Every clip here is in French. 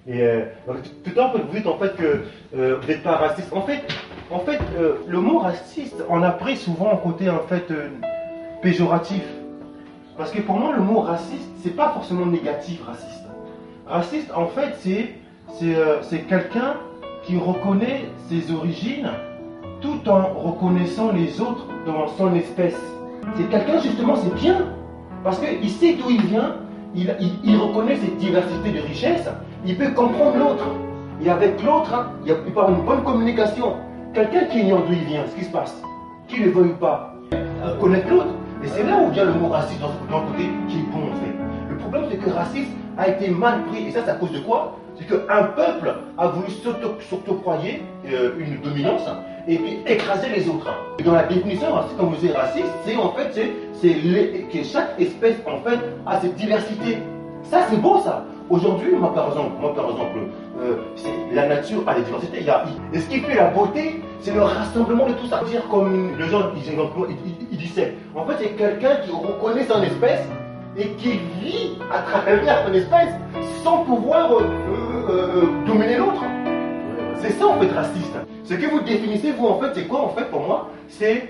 Donc, tout à l'heure, vous dites en fait que vous n'êtes pas raciste. Le mot raciste, on a pris souvent un côté en fait péjoratif. Parce que pour moi, le mot raciste, c'est pas forcément négatif, raciste. Raciste, en fait, c'est quelqu'un qui reconnaît ses origines tout en reconnaissant les autres dans son espèce. C'est quelqu'un, justement, c'est bien. Parce qu'il sait d'où il vient, il reconnaît cette diversité de richesses, il peut comprendre l'autre. Et avec l'autre, il peut avoir une bonne communication. Quelqu'un qui ignore d'où il vient, ce qui se passe, qu'il le veuille ou pas, connaître l'autre. Et c'est là où vient le mot raciste dans le côté qui est bon en fait. Le problème c'est que raciste a été mal pris. Et ça c'est à cause de quoi? C'est qu'un peuple a voulu s'octroyer une dominance et puis écraser les autres. Et dans la définition raciste, quand vous dites raciste, c'est en fait que chaque espèce en fait a cette diversité. Ça c'est beau ça. Aujourd'hui, moi par exemple, la nature a des diversités. Et ce qui fait la beauté, c'est le rassemblement de tout ça. Dire comme les gens ils disaient. En fait, c'est quelqu'un qui reconnaît son espèce et qui vit à travers son espèce sans pouvoir dominer l'autre. C'est ça en fait raciste. Ce que vous définissez, vous en fait, c'est quoi en fait pour moi? C'est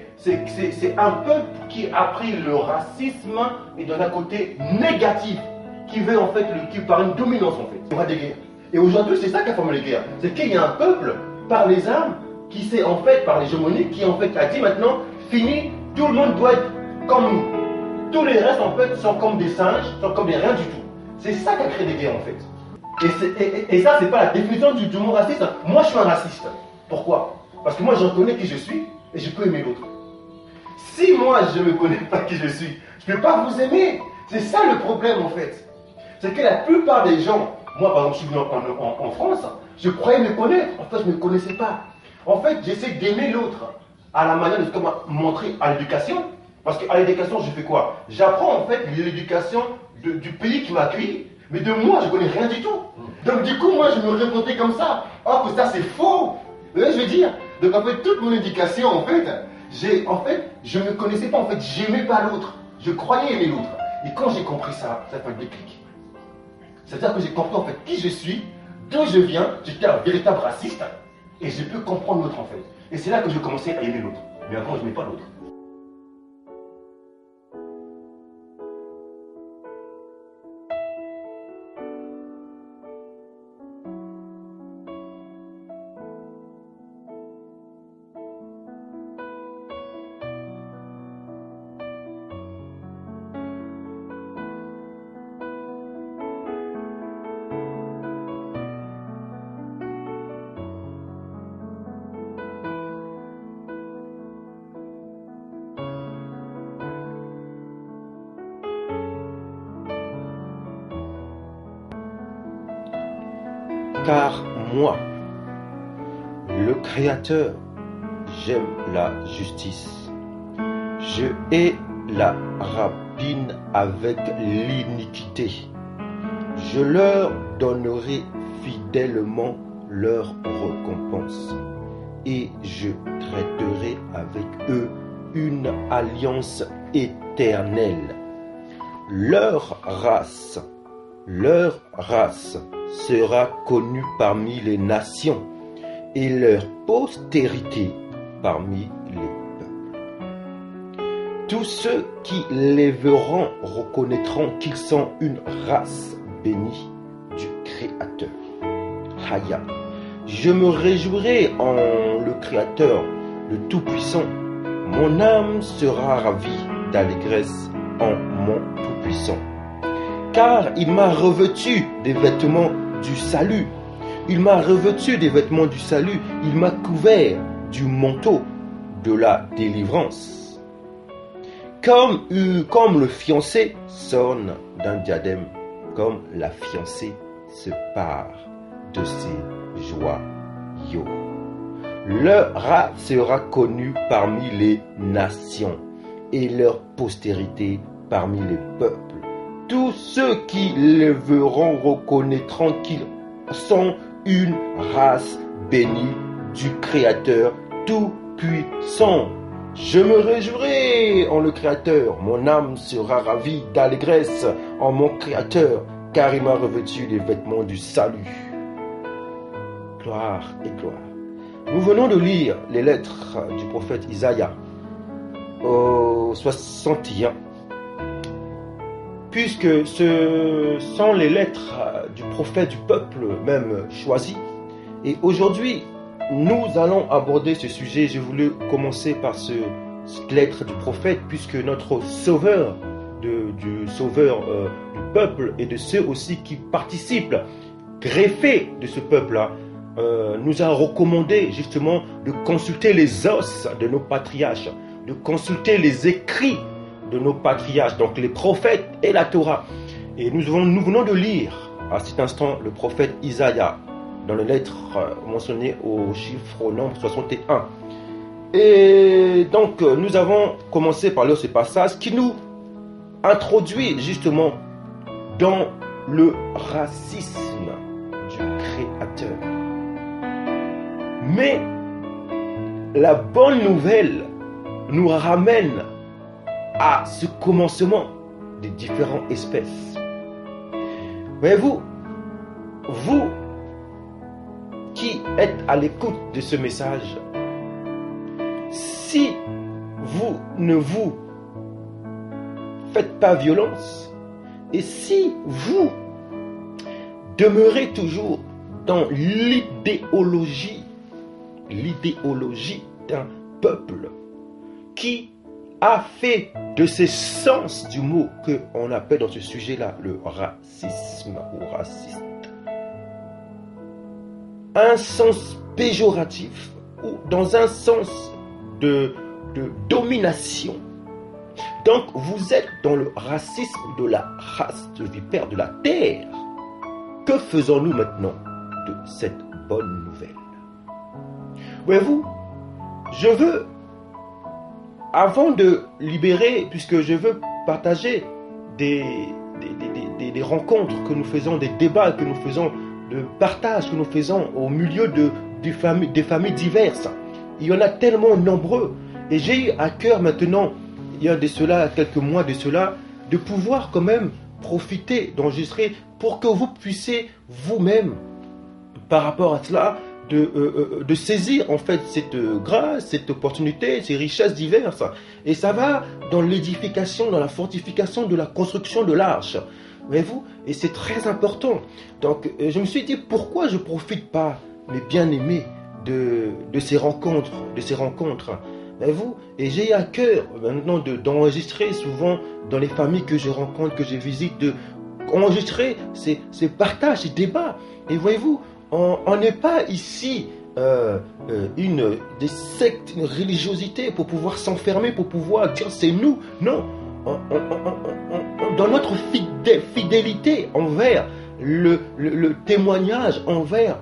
un peuple qui a pris le racisme et d'un côté négatif, qui veut en fait, qui par une dominance en fait. Il y aura des guerres. Et aujourd'hui, c'est ça qui a formé les guerres. C'est qu'il y a un peuple, par les armes, qui s'est en fait, par l'hégémonie, qui en fait a dit maintenant, fini, tout le monde doit être comme nous. Tous les restes en fait sont comme des singes, sont comme des rien du tout. C'est ça qui a créé des guerres en fait. Et ça, c'est pas la définition du mot raciste. Moi, je suis un raciste. Pourquoi? Parce que moi, je reconnais qui je suis et je peux aimer l'autre. Si moi, je ne me connais pas qui je suis, je ne peux pas vous aimer. C'est ça le problème en fait. C'est que la plupart des gens, moi par exemple, je suis venu en France, je croyais me connaître. En fait, je ne me connaissais pas. En fait, j'essaie d'aimer l'autre à la manière de ce qu'on m'a montré à l'éducation. Parce qu'à l'éducation, je fais quoi? J'apprends en fait l'éducation du pays qui m'a accueilli. Mais de moi, je ne connais rien du tout. Donc du coup, moi, je me répondais comme ça. Oh, que ça, c'est faux. Vous voyez, je veux dire. Donc en fait, toute mon éducation, en fait, je ne me connaissais pas. En fait, j'aimais pas l'autre. Je croyais aimer l'autre. Et quand j'ai compris ça, ça fait un déclic. C'est-à-dire que j'ai compris en fait qui je suis, d'où je viens. J'étais un véritable raciste. Et je peux comprendre l'autre en fait. Et c'est là que j'ai commencé à aimer l'autre. Mais avant, je n'aimais pas l'autre. Car moi, le Créateur, j'aime la justice. Je hais la rapine avec l'iniquité. Je leur donnerai fidèlement leur récompense, et je traiterai avec eux une alliance éternelle. Leur race sera connue parmi les nations, et leur postérité parmi les peuples. Tous ceux qui les verront reconnaîtront qu'ils sont une race bénie du Créateur. Haya. Je me réjouirai en le Créateur, le Tout-Puissant. Mon âme sera ravie d'allégresse en mon Tout-Puissant. Car il m'a revêtu des vêtements du salut. Il m'a revêtu des vêtements du salut. Il m'a couvert du manteau de la délivrance. Comme le fiancé s'orne d'un diadème, comme la fiancée se pare de ses joyaux. Leur race sera connue parmi les nations et leur postérité parmi les peuples. Tous ceux qui les verront reconnaîtront qu'ils sont une race bénie du Créateur Tout-Puissant. Je me réjouirai en le Créateur, mon âme sera ravie d'allégresse en mon Créateur, car il m'a revêtu des vêtements du salut. gloire et gloire. Nous venons de lire les lettres du prophète Isaïe au 61, puisque ce sont les lettres du prophète du peuple même choisi. Et aujourd'hui, nous allons aborder ce sujet. J'ai voulu commencer par cette lettre du prophète, puisque notre sauveur, du peuple et de ceux aussi qui participent, greffés de ce peuple-là, nous a recommandé justement de consulter les os de nos patriarches, de consulter les écrits de nos patriarches, donc les prophètes et la Torah. Et nous venons de lire à cet instant le prophète Isaïe dans les lettres mentionnées au chiffre au nombre 61. Et donc nous avons commencé par lire ce passage qui nous introduit justement dans le racisme du Créateur. Mais la bonne nouvelle nous ramène à ce commencement des différentes espèces. Voyez-vous, vous qui êtes à l'écoute de ce message, si vous ne vous faites pas violence, et si vous demeurez toujours dans l'idéologie d'un peuple qui a fait de ces sens du mot qu'on appelle dans ce sujet-là le racisme ou raciste un sens péjoratif ou dans un sens de domination. Donc vous êtes dans le racisme de la race de vipère de la terre. Que faisons-nous maintenant de cette bonne nouvelle? Voyez-vous, je veux, avant de libérer, puisque je veux partager des rencontres que nous faisons, des débats que nous faisons, de partage que nous faisons au milieu des familles diverses. Il y en a tellement nombreux. Et j'ai eu à cœur maintenant, il y a de cela, quelques mois de cela, de pouvoir quand même profiter, d'enregistrer pour que vous puissiez vous-même, par rapport à cela, de saisir en fait cette grâce, cette opportunité, ces richesses diverses. Et ça va dans l'édification, dans la fortification de la construction de l'arche. Voyez-vous? Et c'est très important. Donc je me suis dit, pourquoi je ne profite pas, mes bien-aimés, de ces rencontres, voyez-vous? Et j'ai à cœur maintenant d'enregistrer souvent dans les familles que je rencontre, que je visite, d'enregistrer ces partages, ces débats. Et voyez-vous, on n'est pas ici des sectes, une religiosité pour pouvoir s'enfermer, pour pouvoir dire c'est nous. Non, dans notre fidélité envers le témoignage, envers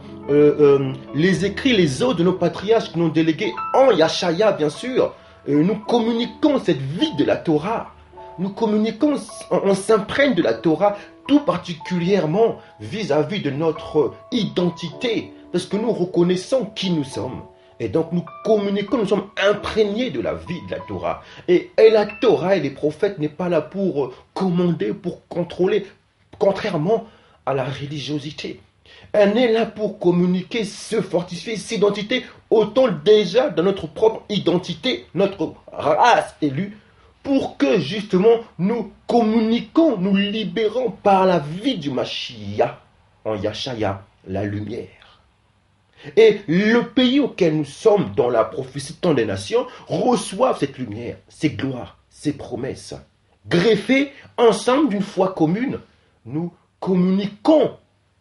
les écrits, les œuvres de nos patriarches qui nous ont délégués en Yashaya, bien sûr, nous communiquons cette vie de la Torah. Nous communiquons, on s'imprègne de la Torah, tout particulièrement vis-à-vis de notre identité, parce que nous reconnaissons qui nous sommes. Et donc nous communiquons, nous sommes imprégnés de la vie de la Torah. Et la Torah et les prophètes n'est pas là pour commander, pour contrôler, contrairement à la religiosité. Elle est là pour communiquer, se fortifier, s'identifier, autant déjà dans notre propre identité, notre race élue, pour que justement nous communiquons, nous libérons par la vie du Mashiach, en Yashaya, la lumière. Et le pays auquel nous sommes dans la prophétie de temps des nations reçoivent cette lumière, ces gloires, ces promesses. Greffés ensemble d'une foi commune, nous communiquons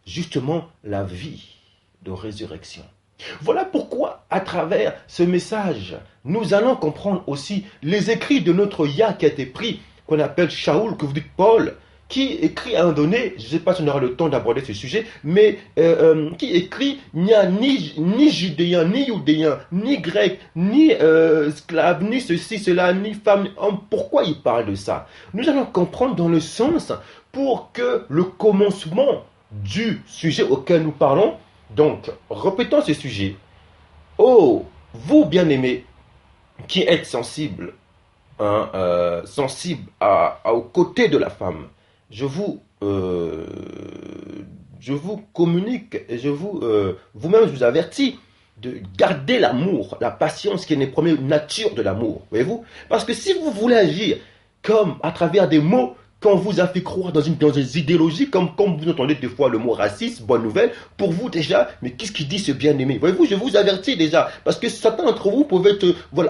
justement la vie de résurrection. Voilà pourquoi, à travers ce message, nous allons comprendre aussi les écrits de notre Yah qui a été pris, qu'on appelle Shaoul, que vous dites Paul, qui écrit à un donné, je ne sais pas si on aura le temps d'aborder ce sujet, mais qui écrit, il n'y a ni judéen, ni iudéen, ni grec, ni esclave, ni ceci, cela, ni femme, ni homme. Pourquoi il parle de ça? Nous allons comprendre dans le sens pour que le commencement du sujet auquel nous parlons, donc répétons ce sujet. Oh, vous bien-aimés, qui êtes sensibles, sensibles aux côtés de la femme, je vous vous communique, et vous-même, je vous avertis de garder l'amour, la patience qui est une première nature de l'amour, voyez-vous? Parce que si vous voulez agir comme à travers des mots qu'on vous a fait croire dans une idéologie, comme vous entendez des fois le mot raciste, bonne nouvelle, pour vous déjà, mais qu'est-ce qu'il dit ce bien-aimé? Voyez-vous, je vous avertis déjà, parce que certains d'entre vous peuvent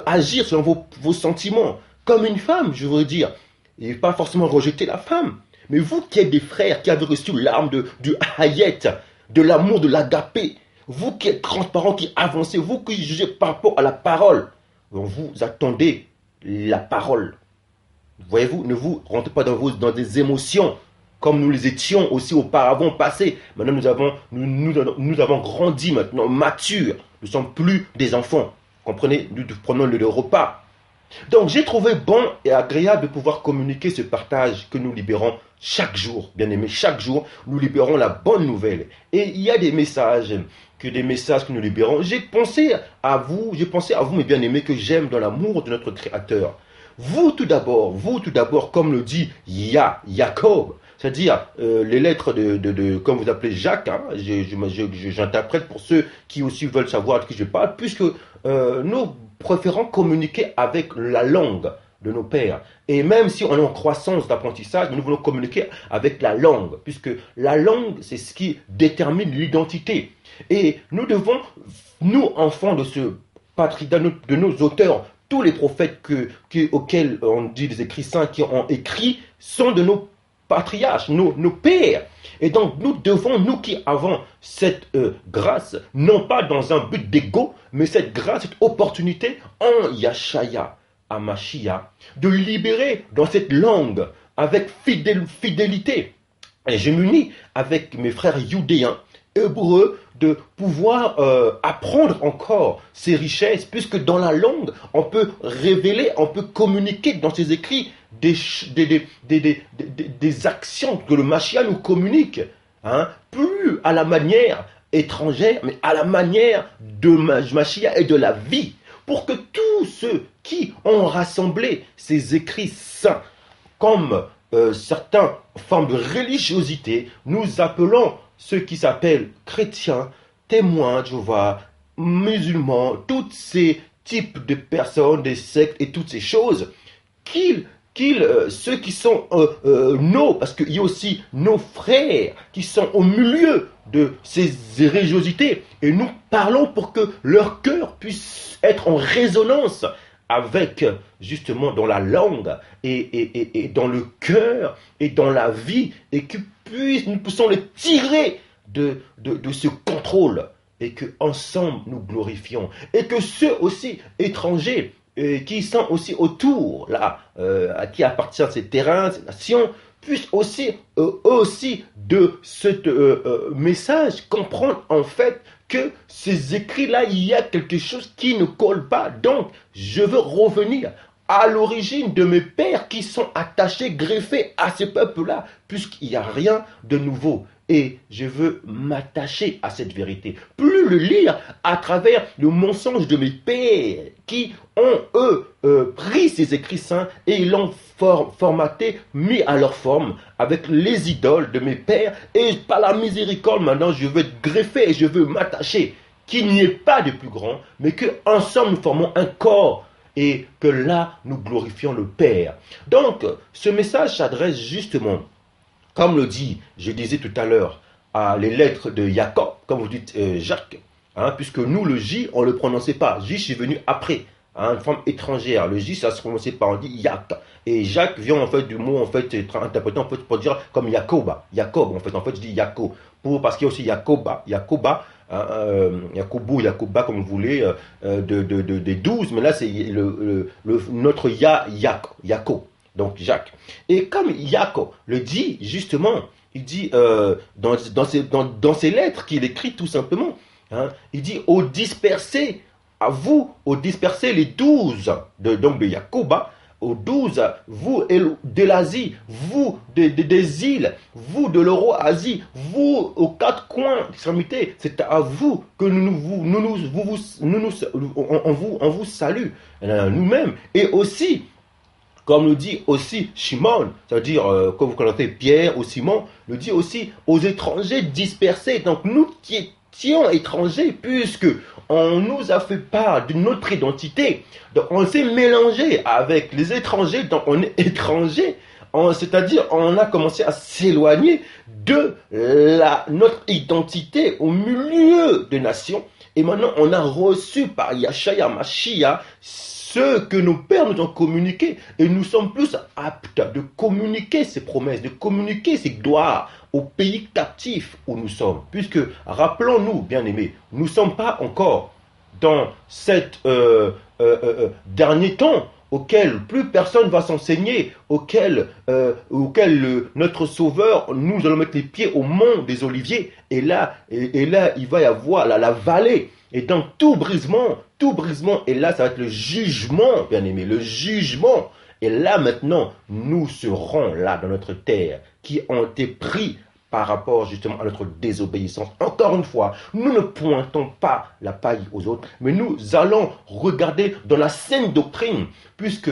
agir selon vos sentiments, comme une femme, je veux dire, et pas forcément rejeter la femme. Mais vous qui êtes des frères, qui avez reçu l'arme du hayet, de l'amour, de l'agapé, vous qui êtes transparents, qui avancez, vous qui jugez par rapport à la parole, vous attendez la parole. Voyez-vous, ne vous rentrez pas dans des émotions comme nous les étions aussi auparavant passés. Maintenant, nous avons grandi maintenant, matures. Nous ne sommes plus des enfants. Comprenez, nous prenons le repas. Donc, j'ai trouvé bon et agréable de pouvoir communiquer ce partage que nous libérons chaque jour. Bien aimé, chaque jour, nous libérons la bonne nouvelle. Et il y a des messages que nous libérons. J'ai pensé à vous, mes bien-aimés, que j'aime dans l'amour de notre Créateur. Vous tout d'abord, comme le dit Jacob, c'est-à-dire les lettres comme vous appelez Jacques, hein, j'interprète pour ceux qui aussi veulent savoir de qui je parle, puisque nous préférons communiquer avec la langue de nos pères. Et même si on est en croissance d'apprentissage, nous voulons communiquer avec la langue, puisque la langue, c'est ce qui détermine l'identité. Et nous devons, nous, enfants de ce patrimoine, de nos auteurs, tous les prophètes auxquels on dit les écrits saints qui ont écrit sont de nos patriarches, nos pères. Et donc nous devons, nous qui avons cette grâce, non pas dans un but d'égo, mais cette grâce, cette opportunité en Yashaya, Amashia, de libérer dans cette langue avec fidélité. Et je m'unis avec mes frères judéens, hébreux, de pouvoir apprendre encore ces richesses, puisque dans la langue, on peut révéler, on peut communiquer dans ses écrits des actions que le Mashiach nous communique, hein, plus à la manière étrangère, mais à la manière de Mashiach et de la vie, pour que tous ceux qui ont rassemblé ces écrits saints, comme certaines formes de religiosité, nous appelons ceux qui s'appellent chrétiens, témoins de Jéhovah, musulmans, tous ces types de personnes, des sectes et toutes ces choses, ceux qui sont parce qu'il y a aussi nos frères qui sont au milieu de ces religiosités, et nous parlons pour que leur cœur puisse être en résonance avec, justement, dans la langue et dans le cœur et dans la vie, et que nous puissions les tirer de ce contrôle, et que ensemble nous glorifions, et que ceux aussi étrangers qui sont aussi autour, là, à qui appartiennent ces terrains, ces nations, puissent aussi, eux aussi, de ce message, comprendre en fait que ces écrits-là, il y a quelque chose qui ne colle pas. Donc, je veux revenir à l'origine de mes pères qui sont attachés, greffés à ce peuple-là, puisqu'il n'y a rien de nouveau. Et je veux m'attacher à cette vérité. Plus le lire à travers le mensonge de mes pères qui ont, eux, pris ces écrits saints et ils l'ont formaté, mis à leur forme avec les idoles de mes pères. Et par la miséricorde, maintenant, je veux être greffé et je veux m'attacher. Qu'il n'y ait pas de plus grand, mais qu'ensemble nous formons un corps. Et que là, nous glorifions le Père. Donc, ce message s'adresse justement, comme le dit, je disais tout à l'heure, à les lettres de Jacob, comme vous dites Jacques, hein, puisque nous, le J, on ne le prononçait pas. J, c'est venu après, hein, une forme étrangère. Le J, ça se prononçait pas, on dit Yak. Et Jacques vient en fait du mot, en fait, interprété en fait, pour dire comme Jacoba. Jacob, en fait, je dis Jacob. Parce qu'il y a aussi Jacoba, Yacobo, Yacoba, comme vous voulez, des 12, mais là c'est notre Yaco, donc Jacques. Et comme Yaco le dit justement, il dit dans ses lettres qu'il écrit tout simplement, hein, il dit aux dispersés, aux dispersés les 12 donc de Yacoba, aux 12, vous de l'Asie, vous des îles, vous de l'Euro-Asie, vous aux quatre coins d'extrémité, c'est à vous que on vous salue, nous-mêmes. Et aussi, Comme le dit aussi Shimon, c'est-à-dire, comme vous connaissez Pierre ou Simon, le dit aussi aux étrangers dispersés. Donc nous qui étions étrangers, puisque on nous a fait part de notre identité, donc on s'est mélangé avec les étrangers, donc on est étranger. C'est-à-dire, on a commencé à s'éloigner de notre identité au milieu des nations. Et maintenant, on a reçu par Yahshua Mashiach ce que nos pères nous ont communiqué. Et nous sommes plus aptes de communiquer ces promesses, de communiquer ces gloires au pays captif où nous sommes. Puisque, rappelons-nous, bien-aimés, nous ne sommes pas encore dans cette dernier temps auquel plus personne va s'enseigner, auquel notre Sauveur, nous allons mettre les pieds au mont des Oliviers, et là, il va y avoir la vallée, et dans tout brisement, et là, ça va être le jugement, bien aimé, le jugement. Et là, maintenant, nous serons là dans notre terre, qui ont été pris par rapport justement à notre désobéissance. Encore une fois, nous ne pointons pas la paille aux autres, mais nous allons regarder dans la saine doctrine, puisque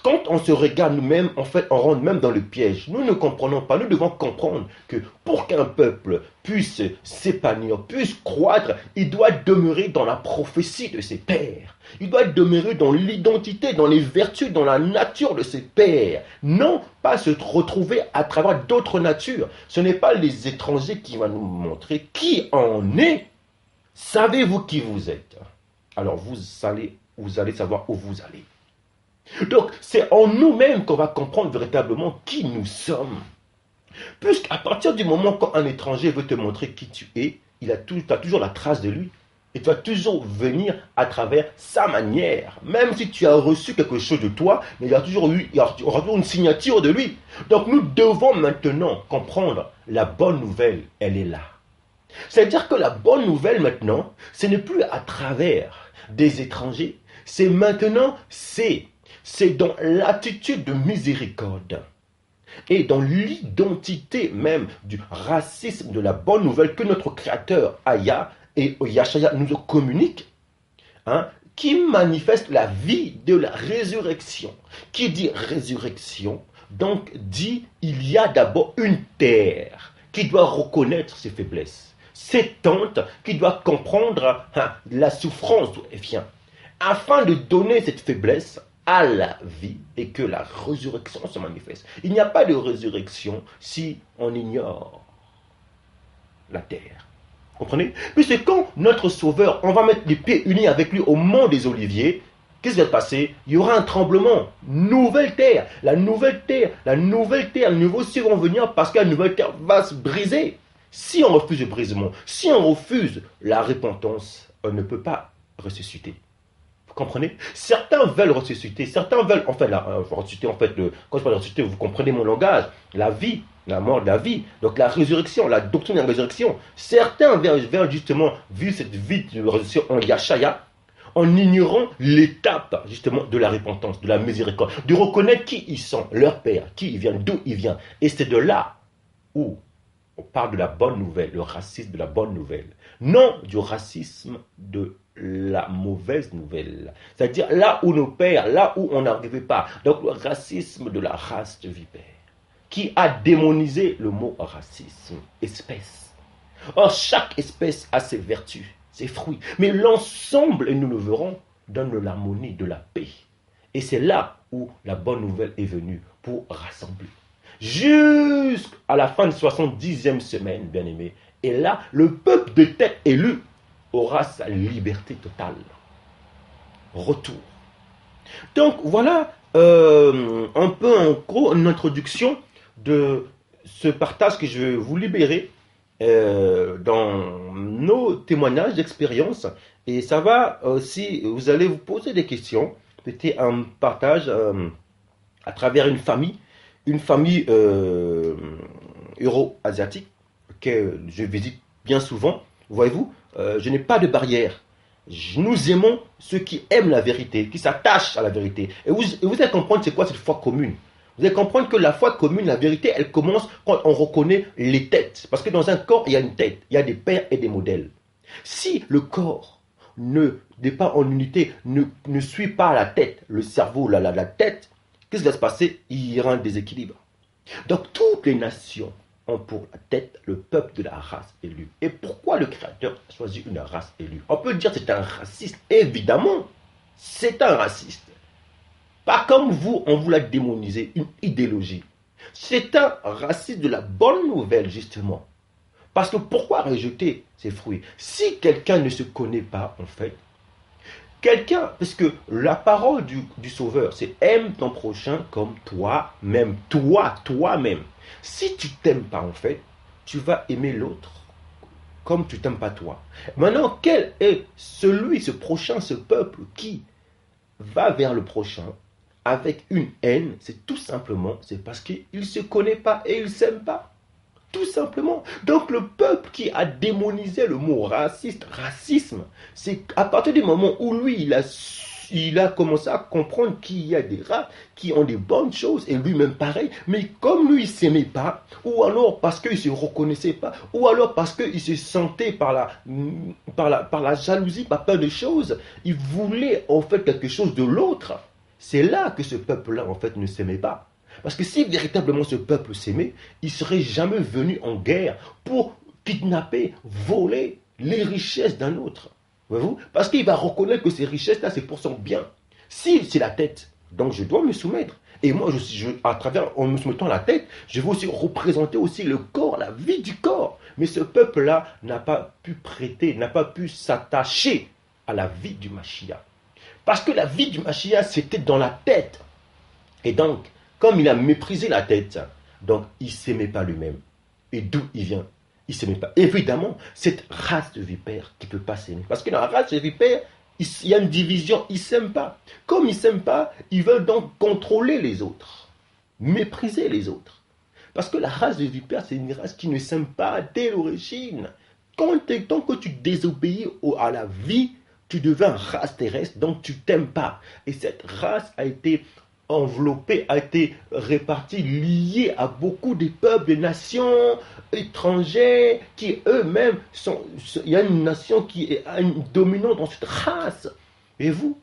quand on se regarde nous-mêmes, en fait, on rentre même dans le piège. Nous ne comprenons pas, nous devons comprendre que pour qu'un peuple puisse s'épanouir, puisse croître, il doit demeurer dans la prophétie de ses pères. Il doit demeurer dans l'identité, dans les vertus, dans la nature de ses pères. Non, pas se retrouver à travers d'autres natures. Ce n'est pas les étrangers qui vont nous montrer qui en est. Savez-vous qui vous êtes? Alors vous allez savoir où vous allez. Donc c'est en nous-mêmes qu'on va comprendre véritablement qui nous sommes. Puisqu'à partir du moment quand un étranger veut te montrer qui tu es, tu as toujours la trace de lui. Et tu vas toujours venir à travers sa manière. Même si tu as reçu quelque chose de toi, mais il y aura toujours une signature de lui. Donc nous devons maintenant comprendre la bonne nouvelle, elle est là. C'est-à-dire que la bonne nouvelle maintenant, ce n'est plus à travers des étrangers, c'est maintenant, c'est dans l'attitude de miséricorde. Et dans l'identité même du racisme de la bonne nouvelle que notre Créateur Aya et Yahshua nous communique, qui manifeste la vie de la résurrection. Qui dit résurrection, donc dit il y a d'abord une terre qui doit reconnaître ses faiblesses, ses tentes qui doit comprendre la souffrance d'où elle vient, afin de donner cette faiblesse à la vie et que la résurrection se manifeste. Il n'y a pas de résurrection si on ignore la terre. Comprenez? Puisque quand notre Sauveur, on va mettre les pieds unis avec lui au mont des Oliviers, qu'est-ce qui va se passer? Il y aura un tremblement. Nouvelle terre. La nouvelle terre, les nouveaux cieux vont venir parce que la nouvelle terre va se briser. Si on refuse le brisement, si on refuse la repentance, on ne peut pas ressusciter. Vous comprenez? Certains veulent ressusciter, certains veulent, ressusciter, quand je parle de ressusciter, vous comprenez mon langage, la vie, la mort de la vie, donc la résurrection, la doctrine de la résurrection. Certains veulent justement vivre cette vie de résurrection en Yahshua, en ignorant l'étape justement de la repentance, de la miséricorde, de reconnaître qui ils sont, leur Père, qui ils viennent, d'où ils viennent. Et c'est de là où on parle de la bonne nouvelle, le racisme de la bonne nouvelle, non du racisme de la mauvaise nouvelle. C'est-à-dire là où nos pères, là où on n'arrivait pas. Donc le racisme de la race de vipère, qui a démonisé le mot racisme, espèce. Or, chaque espèce a ses vertus, ses fruits. Mais l'ensemble, et nous le verrons, donne de l'harmonie, de la paix. Et c'est là où la bonne nouvelle est venue pour rassembler. Jusqu'à la fin de 70e semaine, bien-aimés. Et là, le peuple de tête élu aura sa liberté totale. Retour. Donc, voilà un peu en gros une introduction de ce partage que je vais vous libérer dans nos témoignages d'expérience. Et ça va aussi, vous allez vous poser des questions. C'était un partage à travers une famille euro-asiatique que je visite bien souvent. Voyez-vous, je n'ai pas de barrière. Nous aimons ceux qui aiment la vérité, qui s'attachent à la vérité. Et vous allez comprendre c'est quoi cette foi commune. Vous allez comprendre que la foi commune, la vérité, elle commence quand on reconnaît les têtes. Parce que dans un corps, il y a une tête, il y a des pères et des modèles. Si le corps n'est pas en unité, ne suit pas la tête, le cerveau, la tête, qu'est-ce qui va se passer? Il y aura un déséquilibre. Donc toutes les nations ont pour la tête le peuple de la race élue. Et pourquoi le Créateur a choisi une race élue? On peut dire que c'est un raciste, évidemment. C'est un raciste. Pas comme vous, on vous l'a démonisé, une idéologie. C'est un raciste de la bonne nouvelle, justement. Parce que pourquoi rejeter ces fruits? Si quelqu'un ne se connaît pas, en fait, quelqu'un, parce que la parole du Sauveur, c'est aime ton prochain comme toi-même. Toi-même. Si tu t'aimes pas, en fait, tu vas aimer l'autre comme tu t'aimes pas toi. Maintenant, quel est ce prochain, ce peuple qui va vers le prochain avec une haine? C'est tout simplement, c'est parce qu'il ne se connaît pas et il ne s'aime pas. Tout simplement. Donc le peuple qui a démonisé le mot racisme, c'est à partir du moment où lui, il a commencé à comprendre qu'il y a des races qui ont des bonnes choses, et lui-même pareil, mais comme lui, il ne s'aimait pas, ou alors parce qu'il ne se reconnaissait pas, ou alors parce qu'il se sentait par la jalousie, par plein de choses, il voulait en fait quelque chose de l'autre. C'est là que ce peuple-là, en fait, ne s'aimait pas. Parce que si véritablement ce peuple s'aimait, il ne serait jamais venu en guerre pour kidnapper, voler les richesses d'un autre. Voyez-vous? Parce qu'il va reconnaître que ces richesses-là, c'est pour son bien. Si c'est la tête, donc je dois me soumettre. Et moi, à travers, en me soumettant à la tête, je vais aussi représenter aussi le corps, la vie du corps. Mais ce peuple-là n'a pas pu prêter, n'a pas pu s'attacher à la vie du Mashiach. Parce que la vie du Mashiach, c'était dans la tête. Et donc, comme il a méprisé la tête, donc il ne s'aimait pas lui-même. Et d'où il vient? Il ne s'aimait pas. Évidemment, cette race de vipères qui ne peut pas s'aimer. Parce que dans la race de vipères, il y a une division, ils ne s'aiment pas. Comme ils ne s'aiment pas, ils veulent donc contrôler les autres, mépriser les autres. Parce que la race de vipères, c'est une race qui ne s'aime pas dès l'origine. Tant que tu désobéis à la vie, tu deviens race terrestre, donc tu t'aimes pas. Et cette race a été enveloppée, a été répartie, liée à beaucoup de peuples, de nations étrangères qui eux-mêmes sont. Il y a une nation qui est dominante dans cette race. Et vous?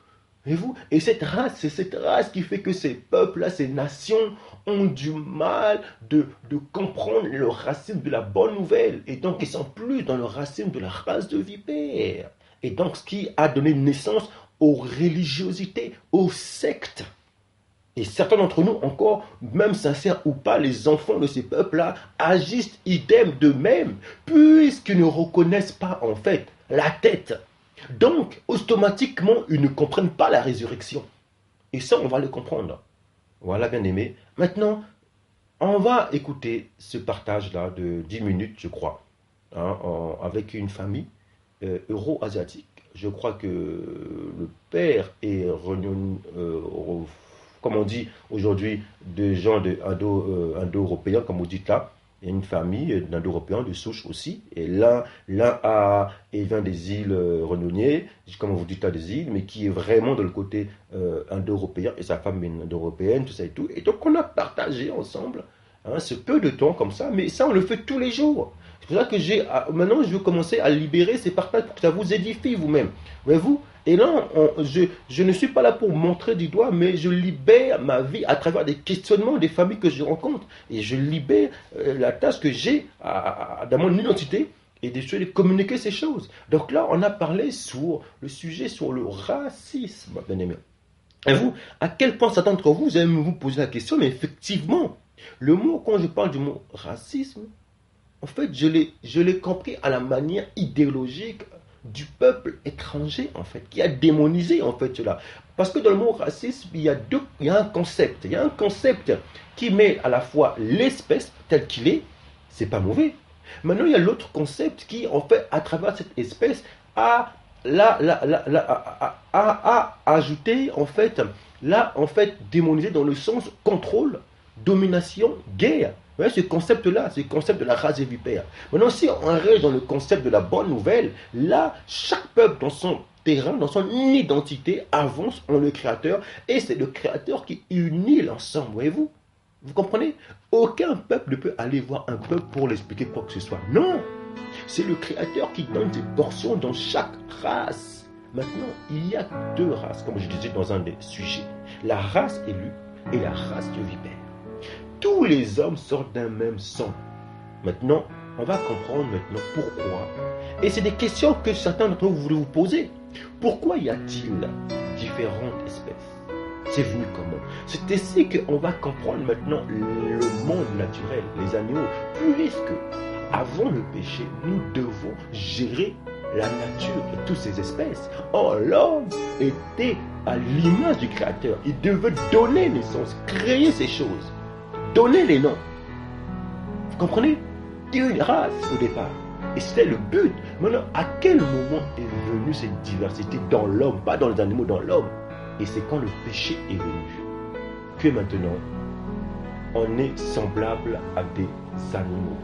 Et cette race, c'est cette race qui fait que ces peuples-là, ces nations ont du mal de comprendre le racisme de la bonne nouvelle. Et donc, ils sont plus dans le racisme de la race de vipères. Et donc, ce qui a donné naissance aux religiosités, aux sectes. Et certains d'entre nous, encore, même sincères ou pas, les enfants de ces peuples-là, agissent idem d'eux-mêmes, puisqu'ils ne reconnaissent pas, en fait, la tête. Donc, automatiquement, ils ne comprennent pas la résurrection. Et ça, on va le comprendre. Voilà, bien aimé. Maintenant, on va écouter ce partage-là de 10 minutes, je crois, avec une famille euro-asiatique. Je crois que le père est comme on dit aujourd'hui, de gens indo-européens, comme vous dites là. Il y a une famille d'indo-européens de souche aussi. Et l'un il vient des îles Renonier, comme vous dites là, des îles, mais qui est vraiment de le côté indo-européen. Et sa femme est indo-européenne, tout ça et tout. Et donc on a partagé ensemble ce peu de temps comme ça. Mais ça, on le fait tous les jours. C'est pour ça que maintenant, je veux commencer à libérer ces partages pour que ça vous édifie vous-même. Voyez-vous? Et là, je ne suis pas là pour montrer du doigt, mais je libère ma vie à travers des questionnements des familles que je rencontre. Et je libère la tâche que j'ai dans mon identité et de communiquer ces choses. Donc là, on a parlé sur le sujet, sur le racisme, bien aimé. Et vous, à quel point certains d'entre vous, vous allez vous poser la question, mais effectivement, le mot, quand je parle du mot racisme, en fait, je l'ai compris à la manière idéologique du peuple étranger, en fait, qui a démonisé, en fait, cela. Parce que dans le mot racisme, il y a un concept. Il y a un concept qui met à la fois l'espèce tel qu'il est, c'est pas mauvais. Maintenant, il y a l'autre concept qui, en fait, à travers cette espèce, a ajouté, en fait, démonisé dans le sens contrôle, domination, guerre. Vous voyez, ce concept-là, c'est le concept de la race des vipères. Maintenant, si on reste dans le concept de la bonne nouvelle, là, chaque peuple dans son terrain, dans son identité, avance en le Créateur, et c'est le Créateur qui unit l'ensemble, voyez-vous? Vous comprenez? Aucun peuple ne peut aller voir un peuple pour l'expliquer quoi que ce soit. Non! C'est le Créateur qui donne des portions dans chaque race. Maintenant, il y a deux races, comme je disais dans un des sujets. La race élue, et la race de vipère. Tous les hommes sortent d'un même sang. Maintenant, on va comprendre maintenant pourquoi. Et c'est des questions que certains d'entre vous voulaient vous poser. Pourquoi y a-t-il différentes espèces? C'est venu comment? C'est ainsi qu'on va comprendre maintenant le monde naturel, les animaux, puisque avant le péché, nous devons gérer la nature et toutes ces espèces. Or, l'homme était à l'image du Créateur. Il devait donner naissance, créer ces choses, donner les noms. Vous comprenez? Une race au départ. Et c'était le but. Maintenant, à quel moment est venue cette diversité dans l'homme, pas dans les animaux, dans l'homme? Et c'est quand le péché est venu que maintenant, on est semblable à des animaux.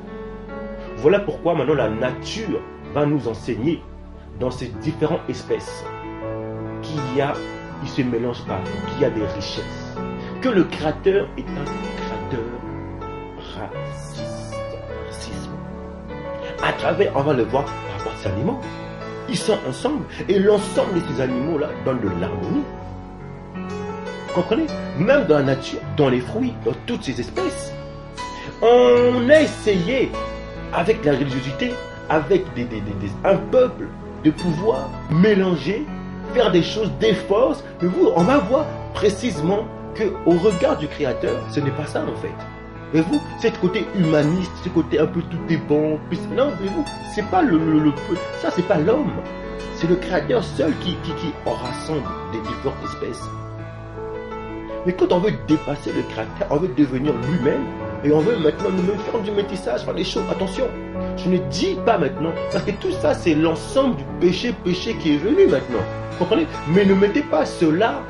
Voilà pourquoi maintenant la nature va nous enseigner dans ces différentes espèces il ne se mélange pas, qu'il y a des richesses. Que le Créateur est un Créateur racisme. À travers, on va le voir par rapport à ces animaux. Ils sont ensemble et l'ensemble de ces animaux-là donne de l'harmonie. Comprenez? Même dans la nature, dans les fruits, dans toutes ces espèces. On a essayé, avec la religiosité, avec un peuple, de pouvoir mélanger, faire des choses, des forces. Mais vous, on va voir précisément qu'au regard du Créateur, ce n'est pas ça en fait. Et vous, cet côté humaniste, ce côté un peu tout est bon, non, mais vous, c'est pas ça c'est pas l'homme. C'est le Créateur seul qui rassemble des différentes espèces. Mais quand on veut dépasser le Créateur, on veut devenir lui-même, et on veut maintenant nous faire du métissage, faire des choses. Attention, je ne dis pas maintenant, parce que tout ça c'est l'ensemble du péché qui est venu maintenant. Vous comprenez? Mais ne mettez pas cela,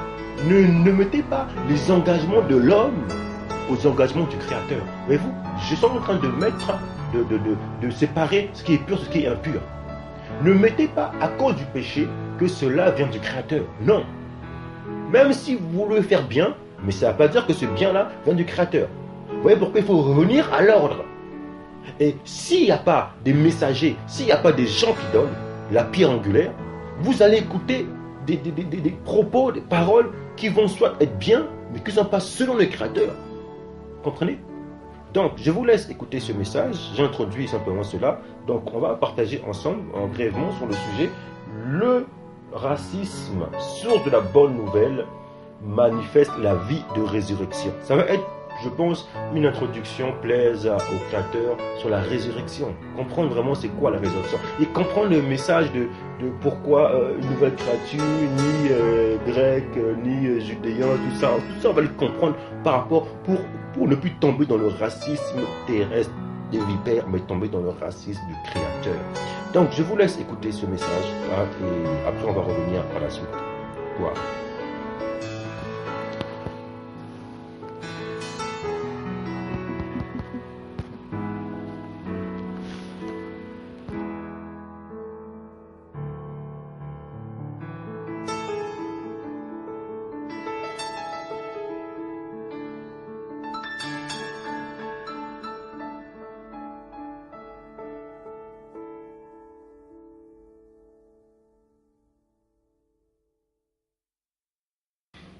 ne mettez pas les engagements de l'homme aux engagements du Créateur. Voyez-vous, je suis en train de mettre, de séparer ce qui est pur de ce qui est impur. Ne mettez pas à cause du péché que cela vient du Créateur. Non. Même si vous voulez faire bien, mais ça ne va pas dire que ce bien-là vient du Créateur. Vous voyez pourquoi il faut revenir à l'ordre. Et s'il n'y a pas des messagers, s'il n'y a pas des gens qui donnent la pierre angulaire, vous allez écouter des propos, des paroles qui vont soit être bien, mais qui ne sont pas selon le Créateur. Comprenez? Donc, je vous laisse écouter ce message. J'introduis simplement cela. Donc, on va partager ensemble, brièvement, sur le sujet, le racisme, source de la bonne nouvelle, manifeste la vie de résurrection. Ça va être, je pense, une introduction plaise au Créateur sur la résurrection. Comprendre vraiment c'est quoi la résurrection. Et comprendre le message de pourquoi une nouvelle créature, ni grec, ni judéen, tout ça, on va le comprendre par rapport pour ne plus tomber dans le racisme terrestre des vipères, mais tomber dans le racisme du Créateur. Donc, je vous laisse écouter ce message, et après on va revenir par la suite. Wow.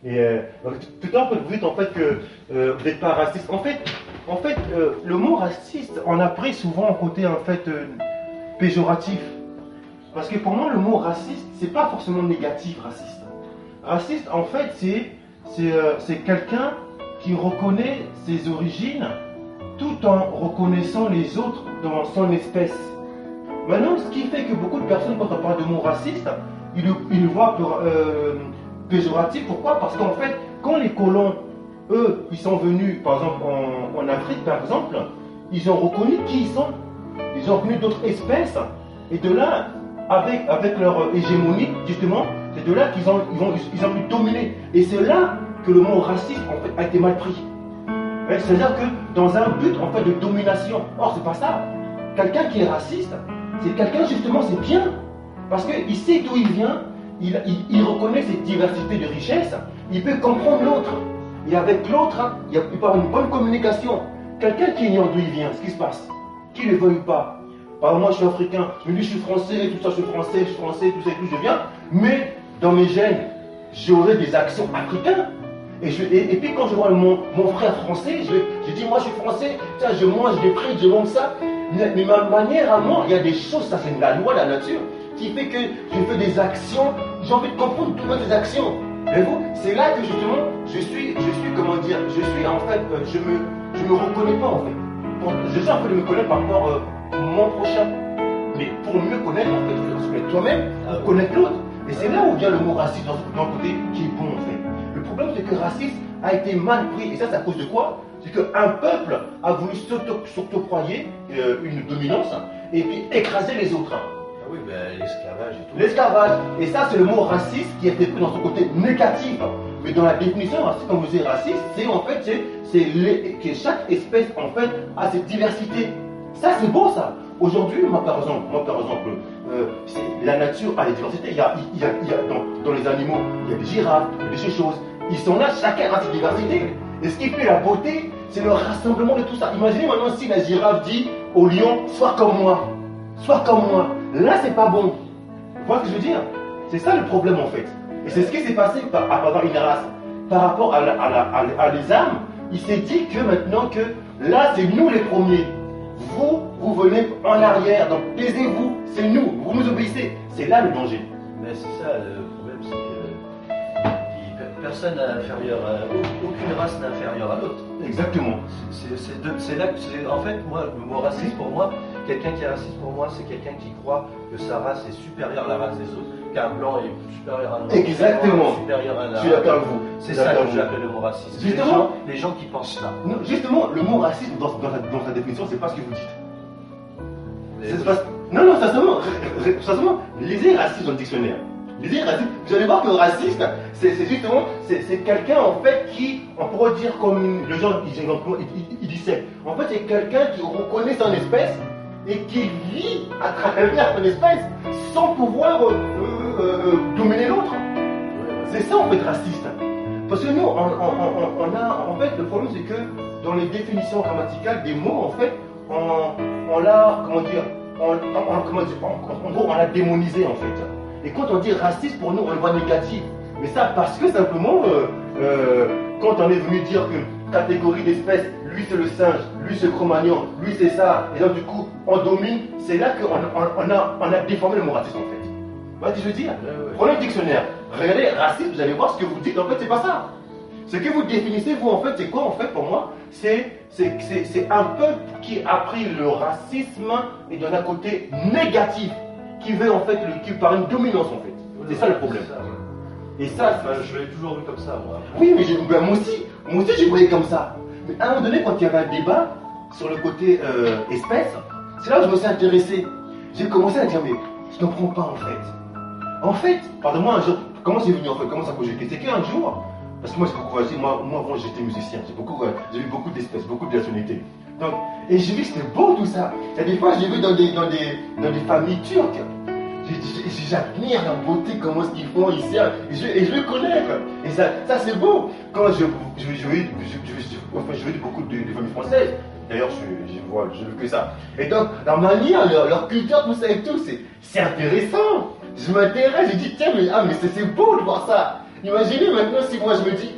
Et tout à l'heure, vous dites en fait que vous n'êtes pas raciste. En fait, le mot raciste, on a pris souvent un côté en fait péjoratif. Parce que pour moi, le mot raciste, c'est pas forcément négatif, raciste. Raciste, en fait, c'est quelqu'un qui reconnaît ses origines tout en reconnaissant les autres dans son espèce. Maintenant, ce qui fait que beaucoup de personnes, quand on parle de mot raciste, ils le voient péjoratif. Pourquoi? Parce qu'en fait, quand les colons, eux, ils sont venus, par exemple, en Afrique, par exemple, ils ont reconnu qui ils sont. Ils ont reconnu d'autres espèces. Et de là, avec leur hégémonie, justement, c'est de là qu'ils ont pu dominer. Et c'est là que le mot raciste, en fait, a été mal pris. C'est-à-dire que dans un but, en fait, de domination. Or, c'est pas ça. Quelqu'un qui est raciste, c'est quelqu'un, justement, c'est bien. Parce qu'il sait d'où il vient. Il reconnaît cette diversité de richesses, il peut comprendre l'autre. Et avec l'autre, il peut avoir une bonne communication. Quelqu'un qui ignore d'où il vient, ce qui se passe, qui ne le veuille pas. Par exemple, moi je suis africain, je me dis je suis français, tout ça, je suis français, tout ça et tout, je viens. Mais dans mes gènes, j'aurai des accents africains. Et puis quand je vois mon frère français, je dis moi je suis français, tiens, je mange des frites, je mange ça. Mais ma manière à moi, il y a des choses, ça c'est la loi de la nature, qui fait que je fais des actions, j'ai envie de comprendre toutes ces actions. Voyez-vous, c'est là que justement, comment dire, je suis en fait, je me reconnais pas en fait. Je suis en train de me connaître par rapport à mon prochain. Mais pour mieux connaître, en fait, il faut se connaître toi-même, pour connaître l'autre. Et c'est là où vient le mot raciste dans le côté qui est bon en fait. Le problème c'est que raciste a été mal pris. Et ça, c'est à cause de quoi? C'est qu'un peuple a voulu s'octroyer une dominance et puis écraser les autres. Ah oui, ben, l'esclavage et tout. L'esclavage. Et ça, c'est le mot raciste qui a été pris dans son côté négatif. Mais dans la définition, quand vous dites raciste, c'est en fait, que chaque espèce en fait a cette diversité. Ça, c'est beau ça. Aujourd'hui, moi par exemple, la nature a des diversités. Il y a dans les animaux, il y a des girafes, des choses. Ils sont là, chacun a ses diversités. Et ce qui fait la beauté, c'est le rassemblement de tout ça. Imaginez maintenant si la girafe dit au lion, sois comme moi. Sois comme moi. Là, c'est pas bon. Vous voyez ce que je veux dire? C'est ça le problème en fait. Et c'est ce qui s'est passé à travers une race. Par rapport à les âmes, il s'est dit que maintenant que là, c'est nous les premiers. Vous venez en arrière, donc taisez-vous, c'est nous, vous nous obéissez. C'est là le danger. Mais c'est ça, le problème, c'est que personne n'est inférieur, aucune race n'est inférieure à l'autre. Exactement. C'est là que, en fait, moi, le mot raciste pour moi, quelqu'un qui est raciste pour moi, c'est quelqu'un qui croit que sa race est supérieure à la race des autres, qu'un blanc est supérieur à un autre. Exactement. Supérieur à un Je suis d'accord avec vous. C'est ça que j'appelle le mot raciste. Justement, les gens qui pensent ça. Non, justement, le mot raciste dans sa définition, c'est pas ce que vous dites. Non, sincèrement, lisez raciste dans le dictionnaire. Lisez raciste, vous allez voir que raciste, c'est justement, c'est quelqu'un en fait qui, on pourrait dire comme le genre, il dit c'est. En fait, c'est quelqu'un qui reconnaît son espèce et qui vit à travers son espèce sans pouvoir dominer l'autre. C'est ça en fait raciste. Parce que nous, on a, en fait, le problème c'est que dans les définitions grammaticales des mots, en fait, on l'a, comment dire, en gros, on l'a démonisé en fait. Et quand on dit raciste, pour nous, on le voit négatif. Mais ça, parce que simplement, quand on est venu dire que catégorie d'espèces, lui c'est le singe, lui c'est Cro-Magnon, lui c'est ça, et donc du coup, on domine, c'est là qu'on a déformé le mot raciste en fait. Vous voyez ce que je veux dire? Prenez le dictionnaire, regardez raciste, vous allez voir ce que vous dites, en fait, c'est pas ça. Ce que vous définissez, vous, en fait, c'est quoi, en fait, pour moi? C'est un peuple qui a pris le racisme et d'un côté négatif, qui veut, en fait, qui par une dominance, en fait. C'est ça le problème. Et ça, je l'ai toujours vu comme ça, moi. Oui, mais moi aussi, je voyais comme ça. Mais à un moment donné, quand il y avait un débat sur le côté espèce, c'est là où je me suis intéressé. J'ai commencé à dire, mais je ne comprends pas, en fait. En fait, pardonne-moi un jour, comment c'est venu en fait, comment ça a cogité? C'est qu'un jour, parce que moi, avant j'étais musicien, j'ai vu beaucoup d'espèces, beaucoup de nationalités. Donc, et j'ai vu que c'était beau tout ça. Et des fois, j'ai vu dans des familles turques. J'admire la beauté, comment ce qu'ils font ici, et je veux connaître. Et ça c'est beau. Quand je vu beaucoup de familles françaises. D'ailleurs, je veux que ça. Et donc, leur manière, leur culture, tout ça et tout, c'est intéressant. Je m'intéresse, je dis, tiens, mais c'est beau de voir ça. Imaginez maintenant si moi je me dis,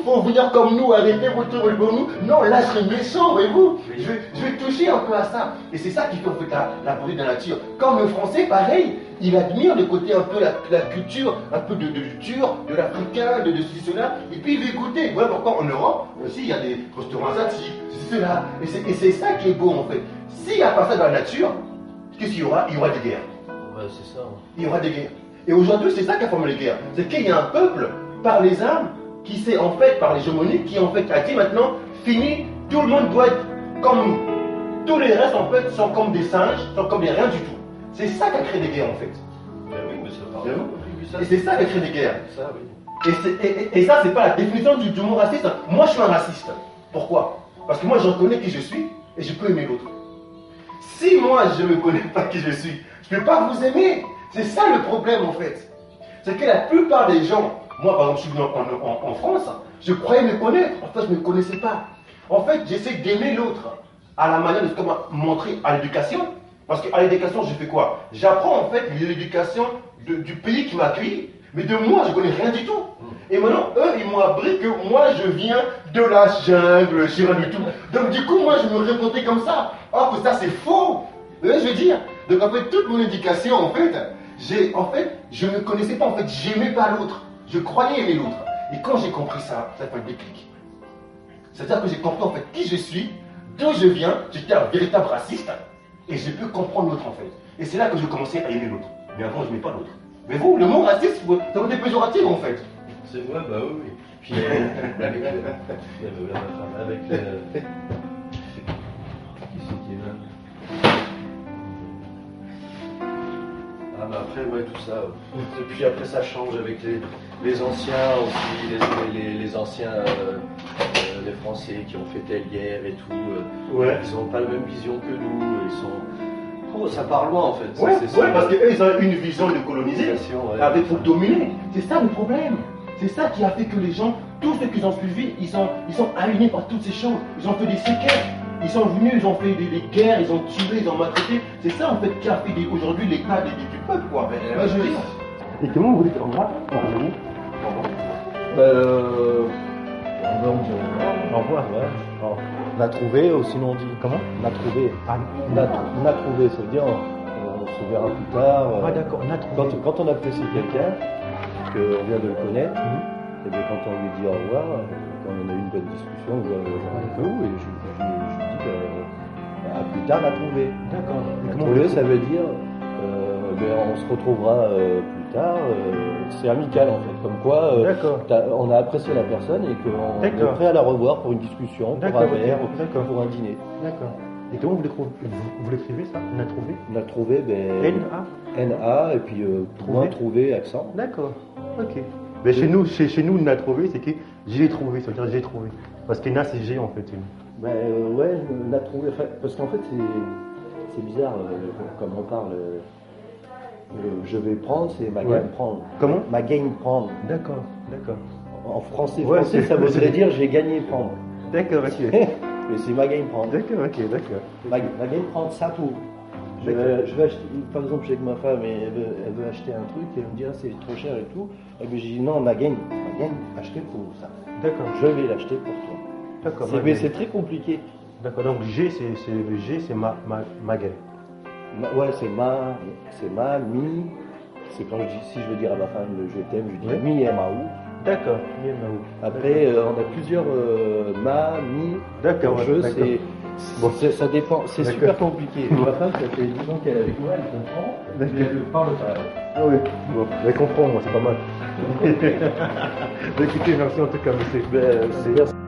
faut venir comme nous, arrêtez votre truc pour nous. Non, là je serais méchant, voyez-vous. Je vais toucher un peu à ça. Et c'est ça qui fait en fait la beauté de la nature. Comme le français, pareil, il admire le côté un peu la culture, un peu de culture, de l'africain, de ceci, cela. Et puis il veut écouter. Voilà pourquoi en Europe aussi il y a des restaurants asiatiques, ceci, cela. Et c'est ça qui est beau en fait. S'il n'y a pas ça dans la nature, qu'est-ce qu'il y aura? Il y aura des guerres. Ouais, c'est ça. Il y aura des guerres. Et aujourd'hui, c'est ça qui a formé les guerres. C'est qu'il y a un peuple, par les armes, qui s'est en fait, par l'hégémonie, qui en fait a dit maintenant, fini, tout le monde doit être comme nous. Tous les restes en fait sont comme des singes, sont comme des rien du tout. C'est ça qui a créé des guerres en fait. Ben oui, mais c'est pas Et c'est ça qui a créé des guerres. Ça, oui. Et ça, c'est pas la définition du mot raciste. Moi, je suis un raciste. Pourquoi? Parce que moi, je reconnais qui je suis et je peux aimer l'autre. Si moi, je ne connais pas qui je suis, je ne peux pas vous aimer. C'est ça le problème en fait. C'est que la plupart des gens, moi par exemple je suis venu en France, je croyais me connaître, en fait je ne me connaissais pas. En fait j'essaie d'aimer l'autre à la manière de comment montrer à l'éducation. Parce qu'à l'éducation je fais quoi? J'apprends en fait l'éducation du pays qui m'a accueilli Mais de moi, je connais rien du tout. Et maintenant, eux, ils m'ont appris que moi, je viens de la jungle, je sais rien du tout. Donc du coup, moi, je me répondais comme ça. Oh, que ça, c'est faux. Vous voyez ce que je veux dire? Donc en fait, toute mon éducation, je ne connaissais pas, en fait, j'aimais pas l'autre. Je croyais aimer l'autre. Et quand j'ai compris ça, ça fait un déclic. C'est-à-dire que j'ai compris en fait qui je suis, d'où je viens, j'étais un véritable raciste, et j'ai pu comprendre l'autre en fait. Et c'est là que j'ai commencé à aimer l'autre. Mais avant, je n'aimais pas l'autre. Mais vous, le mot raciste, ça vous est péjoratif en fait. C'est vrai, bah oui, oui. Puis avec qui c'est qui est là? Ah mais après, ouais, tout ça. Et puis après, ça change avec les anciens aussi, les anciens, les Français qui ont fait telle guerre et tout. Ouais. Ils n'ont pas la même vision que nous. Ils sont. Oh, ça part loin en fait. Ouais, c'est ouais, parce qu'eux, ils ont une vision de colonisation, Ouais. avec pour dominer. C'est ça le problème. C'est ça qui a fait que les gens, tous ceux qui ont suivi, ils sont alignés par toutes ces choses. Ils ont fait des séquelles. Ils sont venus, ils ont fait des guerres, ils ont tué, ils ont maltraité. C'est ça en fait qui a fait aujourd'hui l'état du peuple, quoi. Mais, Ouais, je veux dire. Et comment vous dites au revoir? On voit, ouais. On a trouvé, ou sinon on dit. Comment? On a trouvé. Ah, On a trouvé, ça veut dire on se verra plus tard. ah d'accord, on a trouvé. Quand on apprécie quelqu'un, qu'on vient de le connaître, et bien quand on lui dit au revoir, quand on a eu une bonne discussion, je et je lui dis à plus tard, on a trouvé. D'accord. Et On a comment trouvé, vous ça veut dire on se retrouvera plus tard. C'est amical en fait, comme quoi D'accord. on a apprécié la personne et qu'on est D'accord. prêt à la revoir pour une discussion, pour D'accord, un ok. verre, D'accord. pour un dîner. D'accord. Et comment vous l'écrivez ça? On a trouvé? On a trouvé N-A? NA et puis point trouvé accent. D'accord. Ok. Mais chez nous, on a trouvé, c'est que j'ai trouvé, ça veut dire j'ai trouvé. Parce que N-A, c'est G en fait. Ben ouais, on a trouvé. Parce qu'en fait, c'est bizarre comme on parle. Je vais prendre, c'est ma Ouais. gagne prendre. Comment? Ma gagne prendre. D'accord, d'accord. En français, Ouais, français ça voudrait dire j'ai gagné prendre. D'accord, ok. Mais c'est ma gagne prendre. D'accord, ok, d'accord. Ma gagne prendre ça pour. Je vais acheter, par exemple, je suis avec ma femme et elle veut acheter un truc et elle me dit ah, c'est trop cher et tout. Et puis j'ai dit non, ma gagne, acheter pour ça. D'accord. Je vais l'acheter pour toi. D'accord. Mais c'est très compliqué. D'accord, donc G, c'est ma gueule. Ouais, c'est ma, mi. C'est quand si je veux dire à ma femme je t'aime, je dis Ouais. mi et ma ou. D'accord, bien, Maou. Après, on a plusieurs ma, mi. D'accord, en jeu, d'accord. Bon. ça dépend. C'est D'accord. super compliqué. Ma femme, ça fait 10 ans qu'elle est avec moi, elle comprend. D'accord. Mais elle parle pas. Ah oui, bon, je comprends, moi, c'est pas mal. Écoutez, merci en tout cas, monsieur. C'est